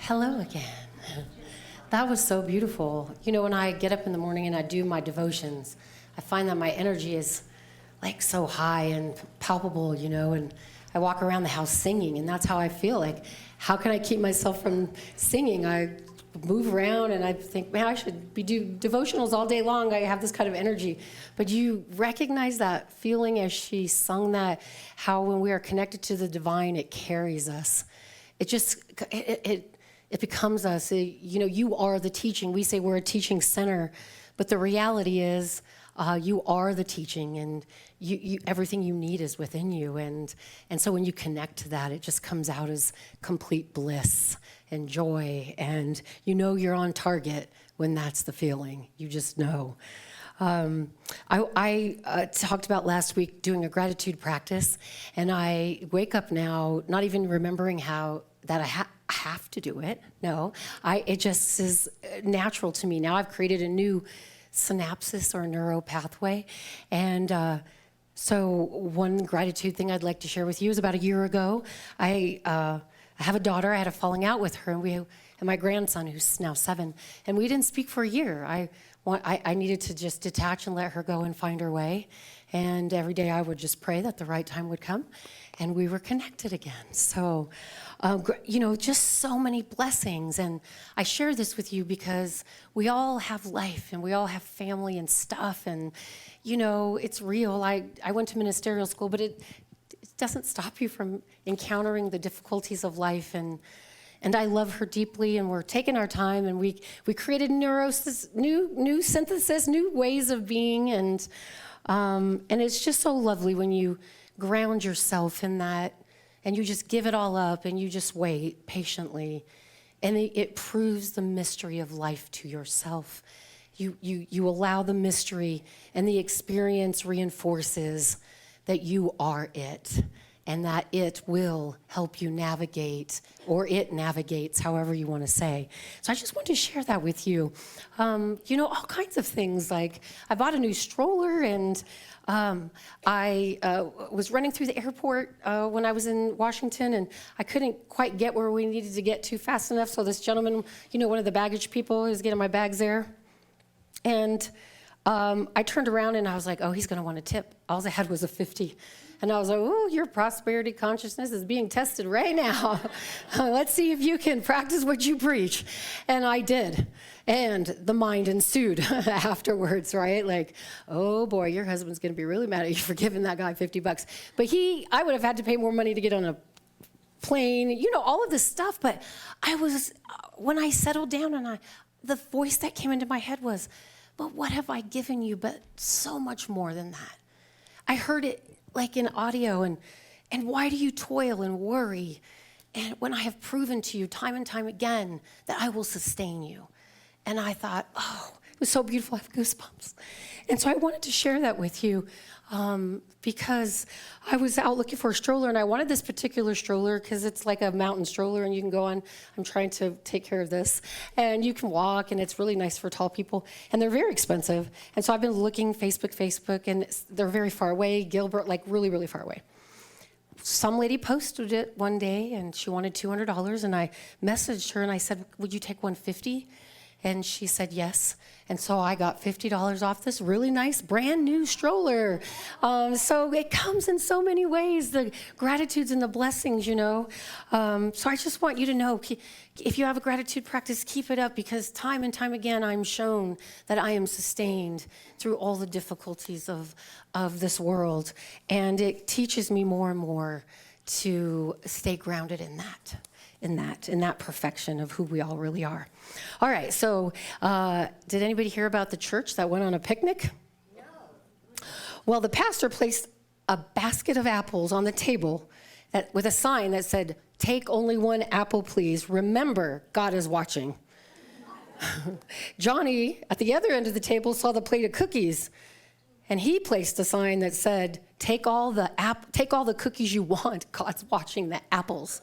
Hello again. That was so beautiful. You know, when I get up in the morning and I do my devotions, I find that my energy is like so high and palpable, you know, and I walk around the house singing, and that's how I feel. Like, how can I keep myself from singing? I move around and I think, man, I should be do devotionals all day long. I have this kind of energy. But you recognize that feeling as she sung that, how when we are connected to the divine, it carries us. It just, it becomes us. You know, you are the teaching. We say we're a teaching center, but the reality is you are the teaching, and everything you need is within you. And so when you connect to that, it just comes out as complete bliss and joy, and you know you're on target when that's the feeling. You just know. I talked about last week doing a gratitude practice, and I wake up now not even remembering how that I have to do it. No, it just is natural to me. Now I've created a new synapses or neuro pathway, and so one gratitude thing I'd like to share with you is about a year ago, I have a daughter. I had a falling out with her, and my grandson, who's now 7, and we didn't speak for a year. I needed to just detach and let her go and find her way. And every day I would just pray that the right time would come, and we were connected again. So, you know, just so many blessings. And I share this with you because we all have life, and we all have family and stuff. And, you know, it's real. I went to ministerial school, but it doesn't stop you from encountering the difficulties of life. And I love her deeply, and we're taking our time, and we created new synthesis, new ways of being, and it's just so lovely when you ground yourself in that, and you just give it all up, and you just wait patiently, and it proves the mystery of life to yourself. You allow the mystery, and the experience reinforces that you are it, and that it will help you navigate, or it navigates, however you want to say. So I just wanted to share that with you. You know, all kinds of things. Like, I bought a new stroller, and I was running through the airport when I was in Washington, and I couldn't quite get where we needed to get to fast enough. So this gentleman, you know, one of the baggage people, is getting my bags there. And I turned around, and I was like, oh, he's going to want a tip. All I had was a 50. And I was like, oh, your prosperity consciousness is being tested right now. Let's see if you can practice what you preach. And I did. And the mind ensued afterwards, right? Like, oh boy, your husband's going to be really mad at you for giving that guy $50. But I would have had to pay more money to get on a plane, you know, all of this stuff. But when I settled down, and the voice that came into my head was, but what have I given you but so much more than that? I heard it like in audio, and why do you toil and worry? And when I have proven to you time and time again that I will sustain you. And I thought, oh, it was so beautiful. I have goosebumps. And so I wanted to share that with you because I was out looking for a stroller, and I wanted this particular stroller because it's like a mountain stroller, and you can go on. I'm trying to take care of this, and you can walk, and it's really nice for tall people, and they're very expensive. And so I've been looking Facebook, and they're very far away. Gilbert, like really, really far away. Some lady posted it one day, and she wanted $200, and I messaged her, and I said, would you take $150? And she said yes. And so I got $50 off this really nice brand new stroller. So it comes in so many ways, the gratitudes and the blessings, you know. So I just want you to know, if you have a gratitude practice, keep it up, because time and time again I'm shown that I am sustained through all the difficulties of this world. And it teaches me more and more to stay grounded in that perfection of who we all really are. All right, so did anybody hear about the church that went on a picnic? No. Well, the pastor placed a basket of apples on the table with a sign that said, take only one apple, please. Remember, God is watching. Johnny, at the other end of the table, saw the plate of cookies, and he placed a sign that said, take all the cookies you want. God's watching the apples.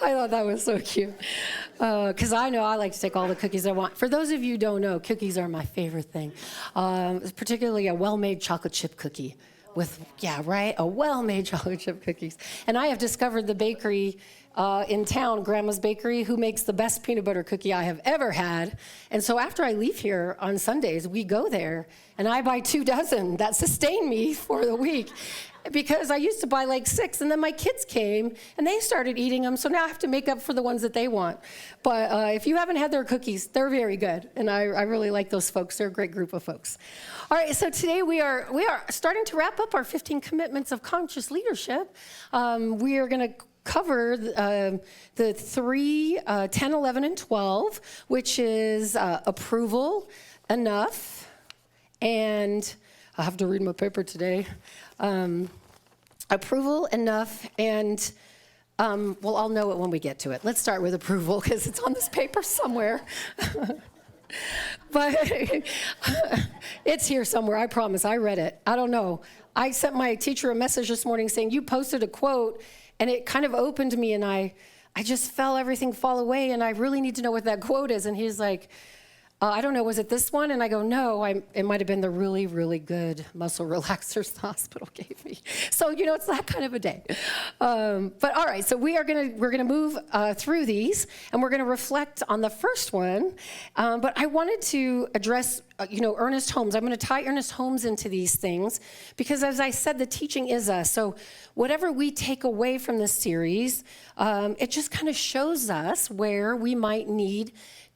I thought that was so cute. Because I know I like to take all the cookies I want. For those of you who don't know, cookies are my favorite thing. Particularly a well-made chocolate chip cookie. Yeah, right, a well-made chocolate chip cookies. And I have discovered the bakery in town, Grandma's Bakery, who makes the best peanut butter cookie I have ever had. And so after I leave here on Sundays, we go there, and I buy 2 dozen that sustain me for the week. Because I used to buy like 6, and then my kids came, and they started eating them, so now I have to make up for the ones that they want. But if you haven't had their cookies, they're very good, and I really like those folks. They're a great group of folks. All right, so today we are starting to wrap up our 15 commitments of conscious leadership. We are going to cover the 3, 10, 11, and 12, which is approval, enough, and I have to read my paper today. Approval, enough, and well, I'll know it when we get to it. Let's start with approval because it's on this paper somewhere. But it's here somewhere, I promise. I read it. I don't know. I sent my teacher a message this morning saying, you posted a quote, and it kind of opened me, and I just felt everything fall away, and I really need to know what that quote is. And he's like, I don't know, was it this one? And I go, no, it might have been the really, really good muscle relaxers the hospital gave me. So, it's that kind of a day. But all right, so we're gonna move through these, and we're gonna reflect on the first one. But I wanted to address, Ernest Holmes. I'm gonna tie Ernest Holmes into these things, because as I said, the teaching is us. So whatever we take away from this series, it just kind of shows us where we might need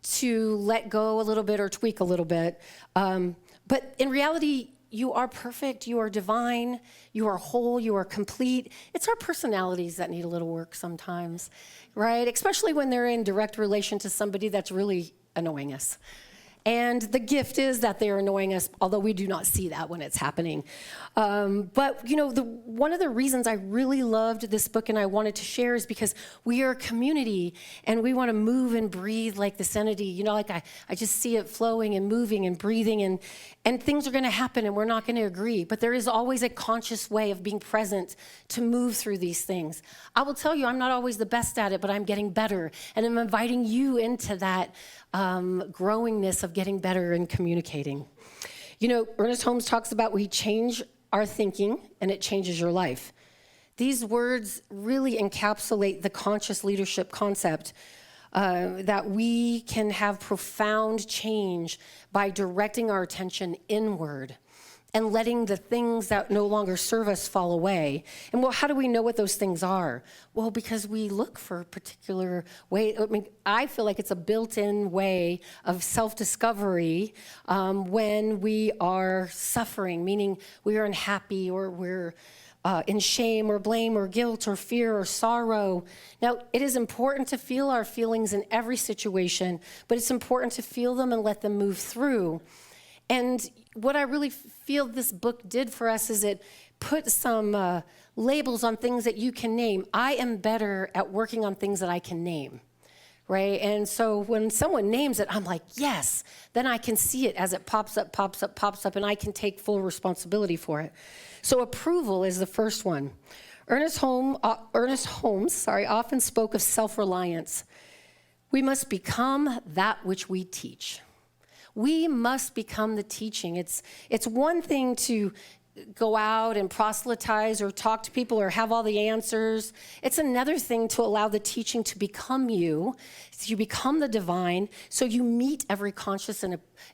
to let go a little bit or tweak a little bit. But in reality, you are perfect, you are divine, you are whole, you are complete. It's our personalities that need a little work sometimes, right? Especially when they're in direct relation to somebody that's really annoying us. And the gift is that they're annoying us, although we do not see that when it's happening. But one of the reasons I really loved this book and I wanted to share is because we are a community and we want to move and breathe like this entity. I just see it flowing and moving and breathing, and things are going to happen and we're not going to agree. But there is always a conscious way of being present to move through these things. I will tell you, I'm not always the best at it, but I'm getting better. And I'm inviting you into that growingness of getting better and communicating. Ernest Holmes talks about we change our thinking and it changes your life. These words really encapsulate the conscious leadership concept that we can have profound change by directing our attention inward and letting the things that no longer serve us fall away. And well, how do we know what those things are? Well, because we look for a particular way. I feel like it's a built-in way of self-discovery when we are suffering, meaning we are unhappy or we're in shame or blame or guilt or fear or sorrow. Now, it is important to feel our feelings in every situation, but it's important to feel them and let them move through. And what I really feel this book did for us is it put some labels on things that you can name. I am better at working on things that I can name, right? And so when someone names it, I'm like, yes. Then I can see it as it pops up, and I can take full responsibility for it. So approval is the first one. Ernest Holmes often spoke of self-reliance. We must become that which we teach. We must become the teaching. It's one thing to go out and proselytize or talk to people or have all the answers. It's another thing to allow the teaching to become you. So you become the divine. So you meet every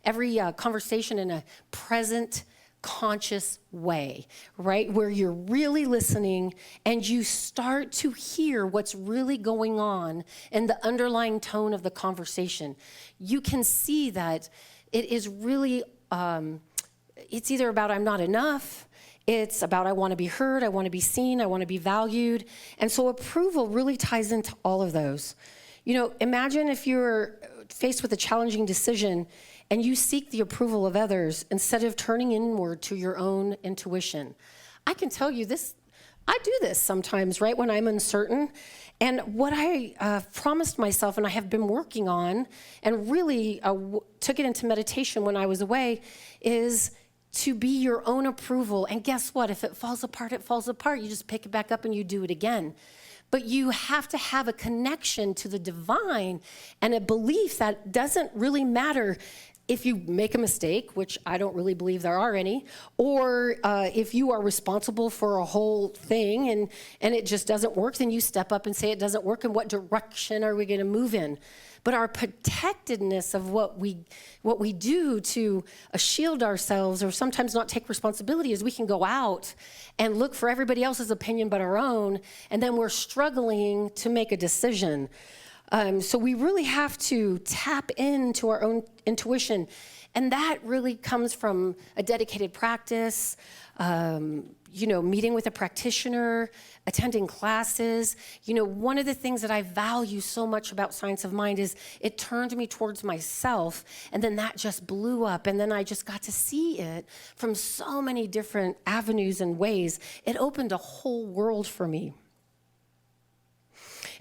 every conversation in a present, conscious way, right? Where you're really listening and you start to hear what's really going on in the underlying tone of the conversation. You can see that it is really, it's either about I'm not enough, it's about I want to be heard, I want to be seen, I want to be valued. And so approval really ties into all of those. Imagine if you're faced with a challenging decision and you seek the approval of others instead of turning inward to your own intuition. I can tell you this, I do this sometimes, right, when I'm uncertain. And what I promised myself and I have been working on and really took it into meditation when I was away is to be your own approval. And guess what? If it falls apart, it falls apart. You just pick it back up and you do it again. But you have to have a connection to the divine and a belief that doesn't really matter if you make a mistake, which I don't really believe there are any, or if you are responsible for a whole thing and it just doesn't work, then you step up and say it doesn't work, and what direction are we going to move in? But our protectedness of what we do to shield ourselves or sometimes not take responsibility is we can go out and look for everybody else's opinion but our own, and then we're struggling to make a decision. So we really have to tap into our own intuition, and that really comes from a dedicated practice, meeting with a practitioner, attending classes. One of the things that I value so much about Science of Mind is it turned me towards myself, and then that just blew up, and then I just got to see it from so many different avenues and ways. It opened a whole world for me.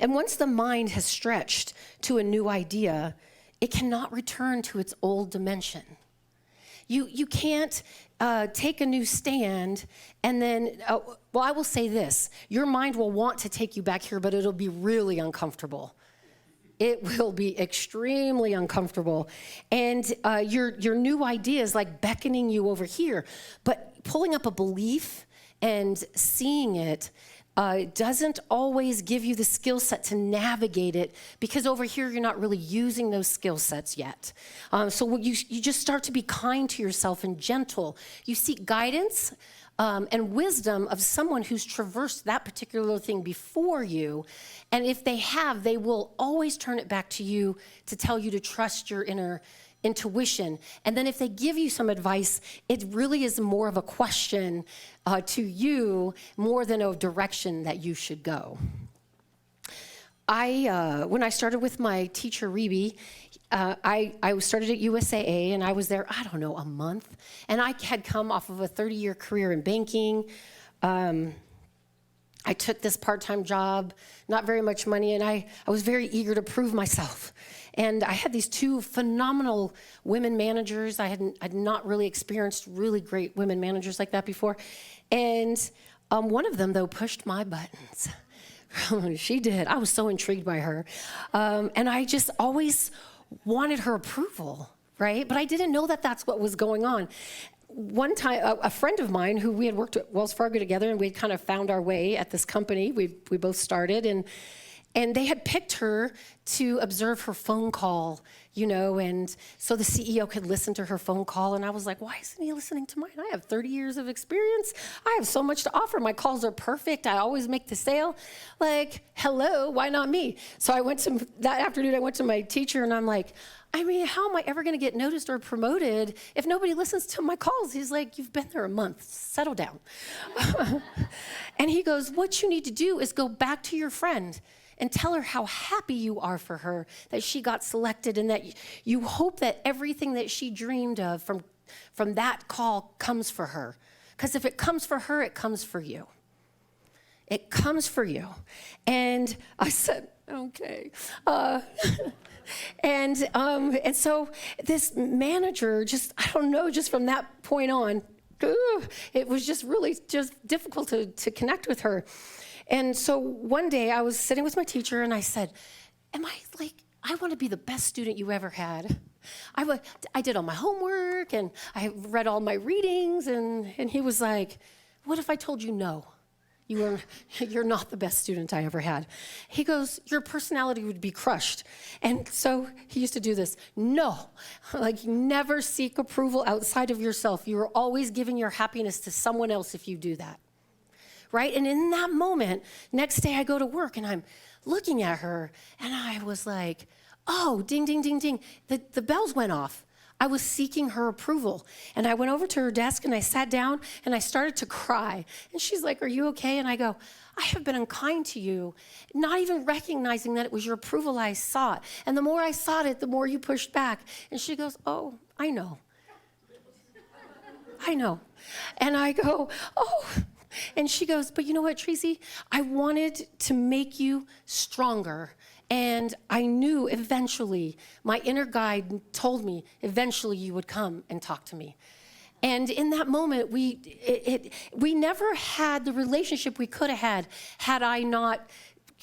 And once the mind has stretched to a new idea, it cannot return to its old dimension. You can't take a new stand and then, I will say this, your mind will want to take you back here, but it'll be really uncomfortable. It will be extremely uncomfortable. And your new idea is like beckoning you over here, but pulling up a belief and seeing it doesn't always give you the skill set to navigate it, because over here you're not really using those skill sets yet. So you just start to be kind to yourself and gentle. You seek guidance and wisdom of someone who's traversed that particular thing before you. And if they have, they will always turn it back to you to tell you to trust your inner intuition. And then if they give you some advice, it really is more of a question to you more than a direction that you should go. When I started with my teacher, Rebe, I started at USAA, and I was there, a month. And I had come off of a 30-year career in banking. I took this part-time job, not very much money, and I was very eager to prove myself. And I had these two phenomenal women managers. I had not really experienced really great women managers like that before. And one of them, though, pushed my buttons. She did. I was so intrigued by her. And I just always wanted her approval, right? But I didn't know that that's what was going on. One time, a friend of mine who we had worked at Wells Fargo together, and we had kind of found our way at this company. We both started, and they had picked her to observe her phone call, and so the CEO could listen to her phone call. And I was like, why isn't he listening to mine? I have 30 years of experience. I have so much to offer. My calls are perfect. I always make the sale. Like, hello, why not me? So that afternoon, I went to my teacher, and I'm like, how am I ever going to get noticed or promoted if nobody listens to my calls? He's like, you've been there a month. Settle down. And he goes, what you need to do is go back to your friend and tell her how happy you are for her, that she got selected, and that you hope that everything that she dreamed of from that call comes for her. Because if it comes for her, it comes for you. It comes for you. And I said, okay. And so this manager, just from that point on, it was just really difficult to connect with her. And so one day I was sitting with my teacher, and I said, I want to be the best student you ever had. I did all my homework, and I read all my readings, and he was like, what if I told you no? You're not the best student I ever had. He goes, your personality would be crushed. And so he used to do this. No, never seek approval outside of yourself. You are always giving your happiness to someone else if you do that. Right? And in that moment, next day I go to work, and I'm looking at her, and I was like, oh, ding, ding, ding, ding. The bells went off. I was seeking her approval. And I went over to her desk, and I sat down, and I started to cry. And she's like, are you okay? And I go, I have been unkind to you, not even recognizing that it was your approval I sought. And the more I sought it, the more you pushed back. And she goes, oh, I know. I know. And I go, oh. And she goes, but you know what, Tracey? I wanted to make you stronger. And I knew eventually, my inner guide told me, eventually you would come and talk to me. And in that moment, we never had the relationship we could have had I not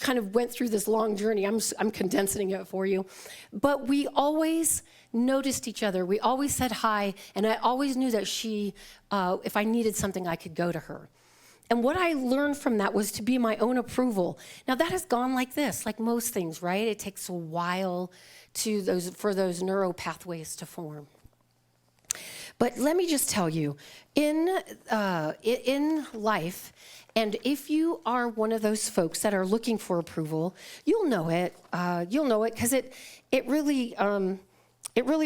kind of went through this long journey. I'm condensing it for you. But we always noticed each other. We always said hi, and I always knew that she, if I needed something, I could go to her. And what I learned from that was to be my own approval. Now that has gone like this, like most things, right? It takes a while for those neural pathways to form. But let me just tell you, in life, and if you are one of those folks that are looking for approval, you'll know it. You'll know it because it really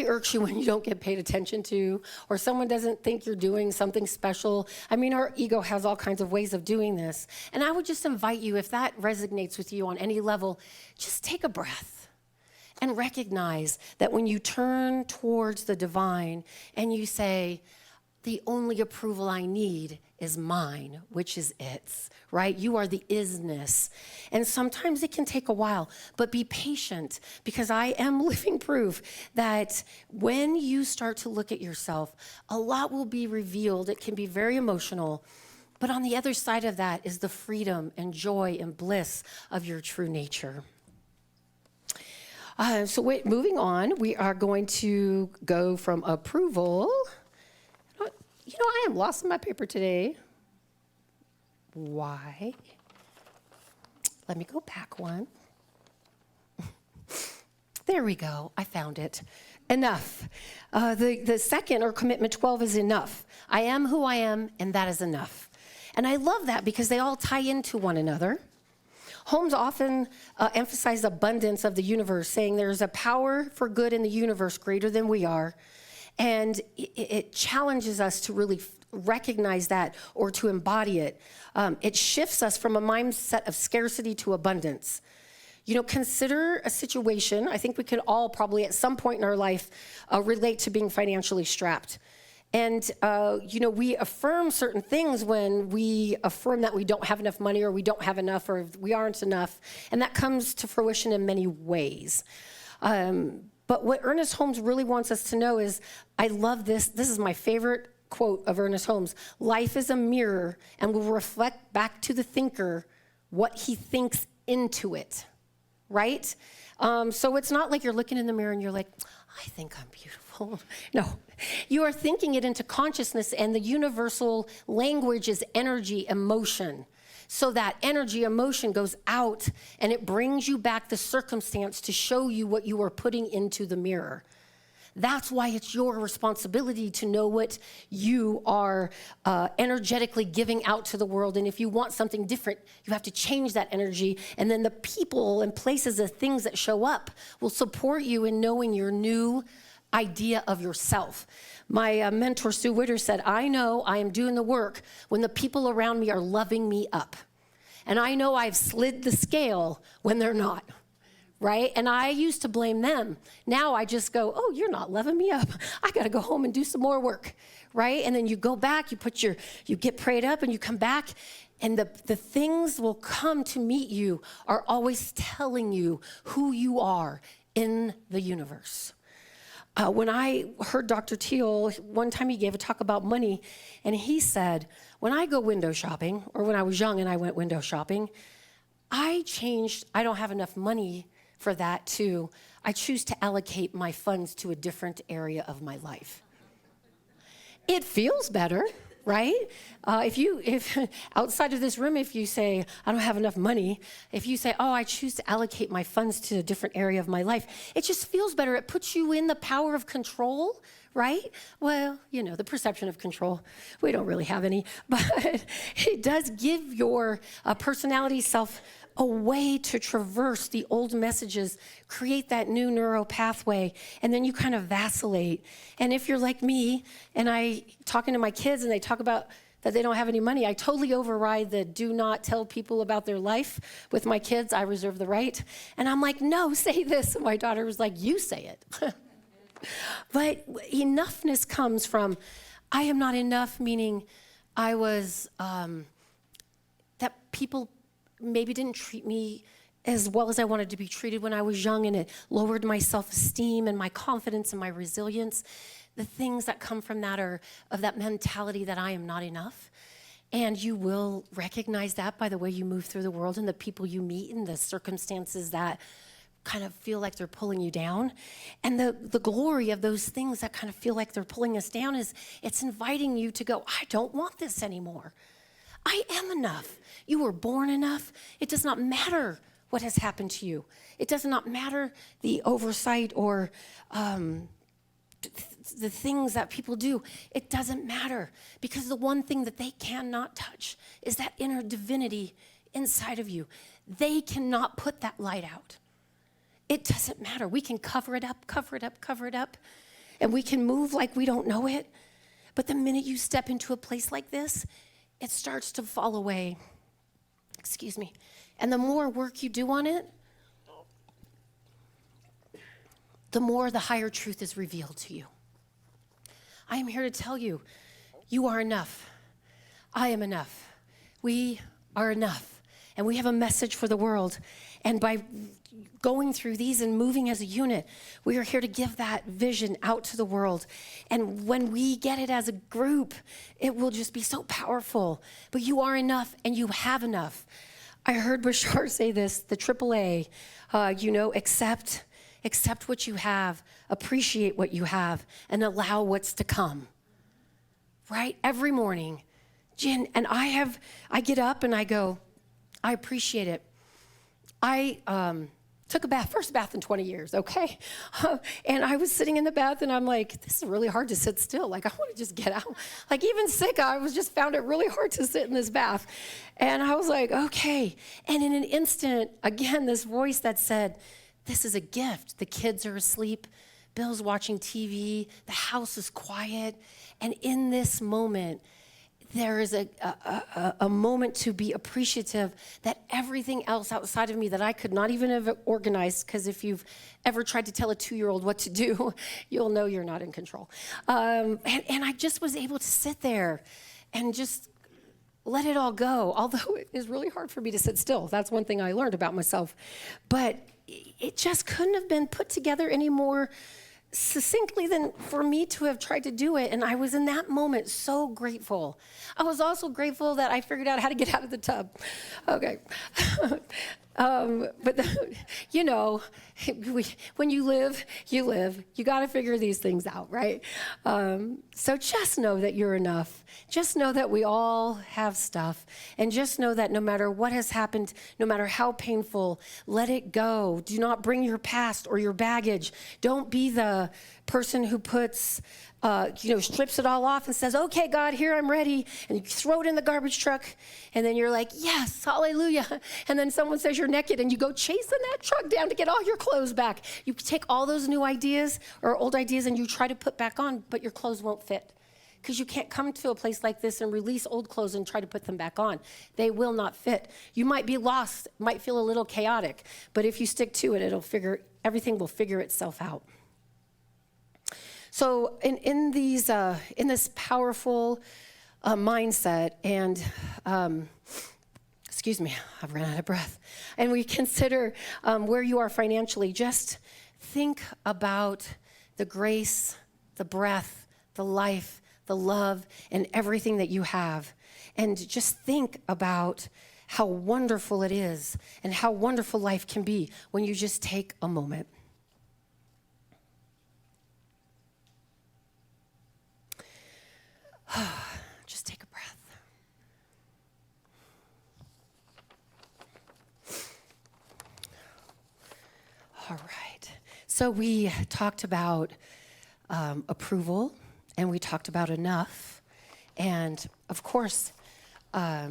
irks you when you don't get paid attention to, or someone doesn't think you're doing something special. I mean, our ego has all kinds of ways of doing this. And I would just invite you, if that resonates with you on any level, just take a breath and recognize that when you turn towards the divine and you say, the only approval I need is mine, which is its, right? You are the isness. And sometimes it can take a while, but be patient, because I am living proof that when you start to look at yourself, a lot will be revealed. It can be very emotional, but on the other side of that is the freedom and joy and bliss of your true nature. Moving on, we are going to go from approval. I am lost in my paper today. Why? Let me go back one. There we go. I found it. Enough. The second, or commitment 12, is enough. I am who I am, and that is enough. And I love that because they all tie into one another. Holmes often emphasized abundance of the universe, saying there's a power for good in the universe greater than we are. And it challenges us to really recognize that, or to embody it. It shifts us from a mindset of scarcity to abundance. Consider a situation. I think we could all probably at some point in our life relate to being financially strapped. And, we affirm certain things when we affirm that we don't have enough money, or we don't have enough, or we aren't enough. And that comes to fruition in many ways. But what Ernest Holmes really wants us to know is, I love this. This is my favorite quote of Ernest Holmes. Life is a mirror and will reflect back to the thinker what he thinks into it, right? So it's not like you're looking in the mirror and you're like, I think I'm beautiful. No, you are thinking it into consciousness, and the universal language is energy, emotion. So that energy, emotion goes out, and it brings you back the circumstance to show you what you are putting into the mirror. That's why it's your responsibility to know what you are energetically giving out to the world. And if you want something different, you have to change that energy. And then the people and places and things that show up will support you in knowing your new idea of yourself. My mentor, Sue Witter, said, I know I am doing the work when the people around me are loving me up. And I know I've slid the scale when they're not. Right? And I used to blame them. Now I just go, oh, you're not loving me up. I got to go home and do some more work, right? And then you go back, you get prayed up, and you come back, and the things will come to meet you are always telling you who you are in the universe. When I heard Dr. Teal, one time he gave a talk about money, and he said, when I go window shopping, or when I was young and I went window shopping, I don't have enough money for that too. I choose to allocate my funds to a different area of my life. It feels better, right? If outside of this room, if you say, I don't have enough money, if you say, oh, I choose to allocate my funds to a different area of my life, it just feels better. It puts you in the power of control, right? Well, the perception of control, we don't really have any, but it does give your personality self a way to traverse the old messages, create that new neural pathway, and then you kind of vacillate. And if you're like me, and I talking to my kids and they talk about that they don't have any money, I totally override the do not tell people about their life. With my kids, I reserve the right. And I'm like, no, say this. And my daughter was like, you say it. But enoughness comes from, I am not enough, meaning I was, that people maybe didn't treat me as well as I wanted to be treated when I was young, and it lowered my self-esteem and my confidence and my resilience. The things that come from that are of that mentality that I am not enough. And you will recognize that by the way you move through the world and the people you meet and the circumstances that kind of feel like they're pulling you down. And the glory of those things that kind of feel like they're pulling us down is it's inviting you to go, I don't want this anymore. I am enough. You were born enough. It does not matter what has happened to you. It does not matter the oversight or the things that people do. It doesn't matter, because the one thing that they cannot touch is that inner divinity inside of you. They cannot put that light out. It doesn't matter. We can cover it up, and we can move like we don't know it. But the minute you step into a place like this, it starts to fall away. Excuse me. And the more work you do on it, the more the higher truth is revealed to you. I am here to tell you, you are enough. I am enough. We are enough. And we have a message for the world. And by going through these and moving as a unit, we are here to give that vision out to the world. And when we get it as a group, it will just be so powerful. But you are enough, and you have enough. I heard Bashar say this, the AAA, accept what you have, appreciate what you have, and allow what's to come. Right? Every morning, Jen, and I get up and I go, I appreciate it. I took a bath, first bath in 20 years, okay? And I was sitting in the bath and I'm like, this is really hard to sit still. Like, I want to just get out. Like, even sick, found it really hard to sit in this bath. And I was like, okay. And in an instant, again, this voice that said, this is a gift. The kids are asleep. Bill's watching TV. The house is quiet. And in this moment, there is a moment to be appreciative that everything else outside of me that I could not even have organized, because if you've ever tried to tell a 2-year-old what to do, you'll know you're not in control. And I just was able to sit there and just let it all go, although it is really hard for me to sit still. That's one thing I learned about myself. But it just couldn't have been put together any more succinctly than for me to have tried to do it. And I was in that moment so grateful. I was also grateful that I figured out how to get out of the tub. Okay. But when you live. You got to figure these things out, right? So just know that you're enough. Just know that we all have stuff. And just know that no matter what has happened, no matter how painful, let it go. Do not bring your past or your baggage. Don't be the person who puts strips it all off and says, okay, God, here I'm ready. And you throw it in the garbage truck. And then you're like, yes, hallelujah. And then someone says you're naked and you go chasing that truck down to get all your clothes back. You take all those new ideas or old ideas and you try to put back on, but your clothes won't fit. Because you can't come to a place like this and release old clothes and try to put them back on. They will not fit. You might be lost, might feel a little chaotic, but if you stick to it, everything will figure itself out. So in this powerful mindset, and excuse me, I've run out of breath, and we consider where you are financially, just think about the grace, the breath, the life, the love, and everything that you have. And just think about how wonderful it is and how wonderful life can be when you just take a moment. Just take a breath. All right. So we talked about approval, and we talked about enough. And of course, I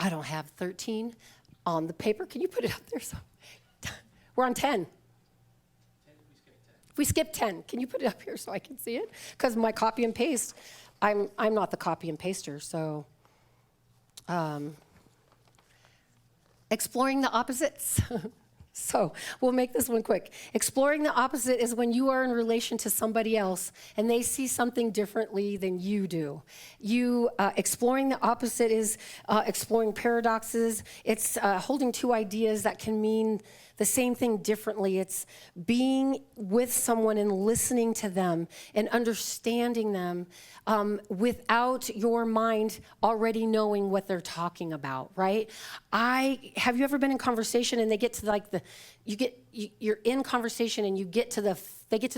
don't have 13 on the paper. Can you put it up there? So we're on 10. We skipped 10. Can you put it up here so I can see it? Because my copy and paste, I'm not the copy and paster, so exploring the opposites. So we'll make this one quick. Exploring the opposite is when you are in relation to somebody else and they see something differently than you do. Exploring the opposite is exploring paradoxes. It's holding two ideas that can mean the same thing differently. It's being with someone and listening to them and understanding them without your mind already knowing what they're talking about, right? Have you ever been in conversation and they get to like the you're in conversation and they get to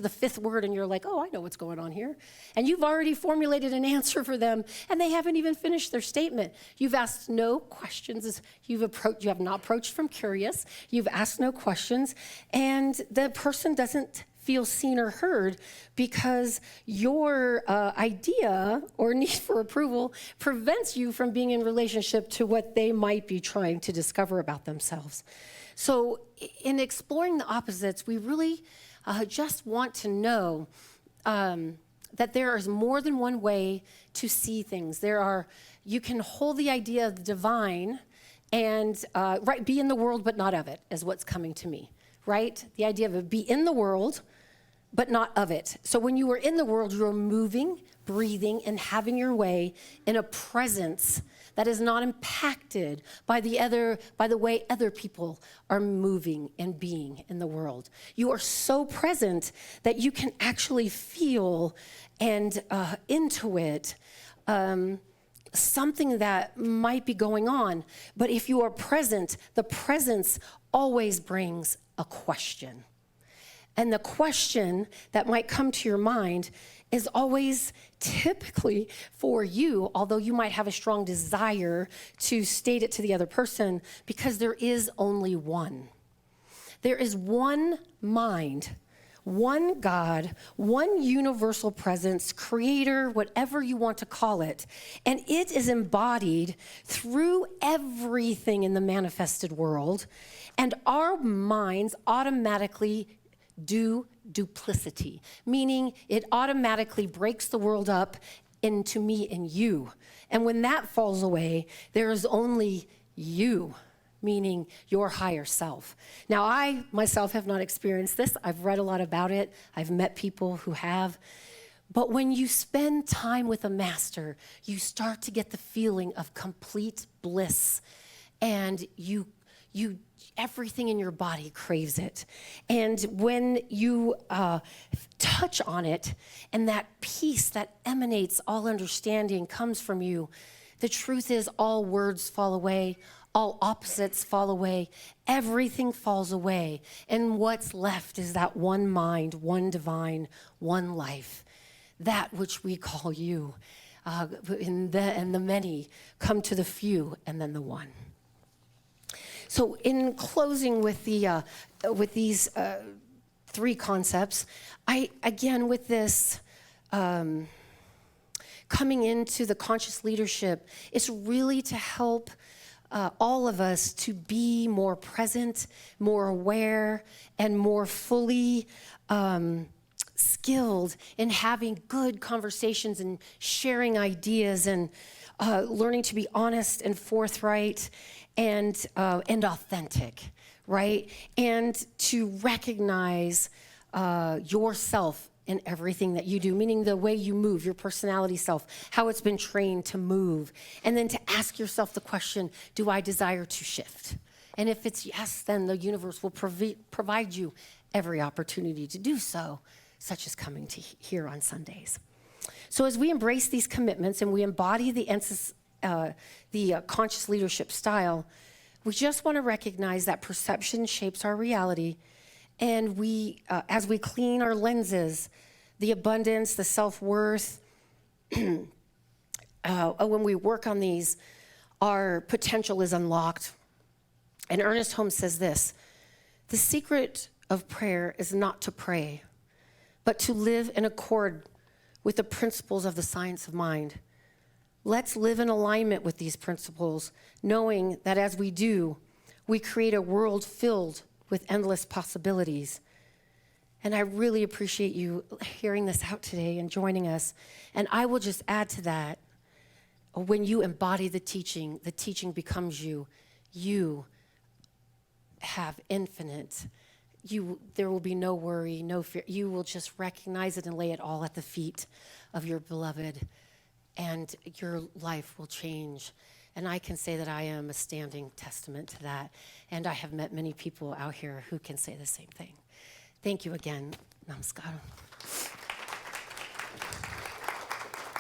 the fifth word and you're like, oh, I know what's going on here. And you've already formulated an answer for them and they haven't even finished their statement. You've asked no questions. You have not approached from curious. You've asked no questions, and the person doesn't feel seen or heard because your idea or need for approval prevents you from being in relationship to what they might be trying to discover about themselves. So in exploring the opposites, we really just want to know that there is more than one way to see things. You can hold the idea of the divine and be in the world but not of it, is what's coming to me. Right? The idea of be in the world, but not of it. So when you are in the world, you are moving, breathing, and having your way in a presence that is not impacted by the way other people are moving and being in the world. You are so present that you can actually feel and intuit something that might be going on. But if you are present, the presence always brings a question. And the question that might come to your mind is always typically for you, although you might have a strong desire to state it to the other person, because there is only one. There is one mind, one God, one universal presence, creator, whatever you want to call it. And it is embodied through everything in the manifested world. And our minds automatically do duplicity, meaning it automatically breaks the world up into me and you. And when that falls away, there is only you, meaning your higher self. Now, I myself have not experienced this. I've read a lot about it. I've met people who have. But when you spend time with a master, you start to get the feeling of complete bliss, and everything in your body craves it. And when you touch on it, and that peace that emanates all understanding comes from you, the truth is all words fall away, all opposites fall away, everything falls away. And what's left is that one mind, one divine, one life, that which we call you. And the many come to the few, and then the one. So in closing with these three concepts, with this coming into the conscious leadership, it's really to help all of us to be more present, more aware, and more fully skilled in having good conversations and sharing ideas and learning to be honest and forthright and authentic, right? And to recognize yourself in everything that you do, meaning the way you move, your personality self, how it's been trained to move. And then to ask yourself the question, do I desire to shift? And if it's yes, then the universe will provide you every opportunity to do so, such as coming to here on Sundays. So as we embrace these commitments and we embody the conscious leadership style, we just want to recognize that perception shapes our reality. And as we clean our lenses, the abundance, the self-worth, when we work on these, our potential is unlocked. And Ernest Holmes says this: the secret of prayer is not to pray, but to live in accord with the principles of the science of mind. Let's live in alignment with these principles, knowing that as we do, we create a world filled with endless possibilities. And I really appreciate you hearing this out today and joining us. And I will just add to that, when you embody the teaching becomes you. You have infinite. There will be no worry, no fear. You will just recognize it and lay it all at the feet of your beloved, and your life will change. And I can say that I am a standing testament to that. And I have met many people out here who can say the same thing. Thank you again. Namaskaram.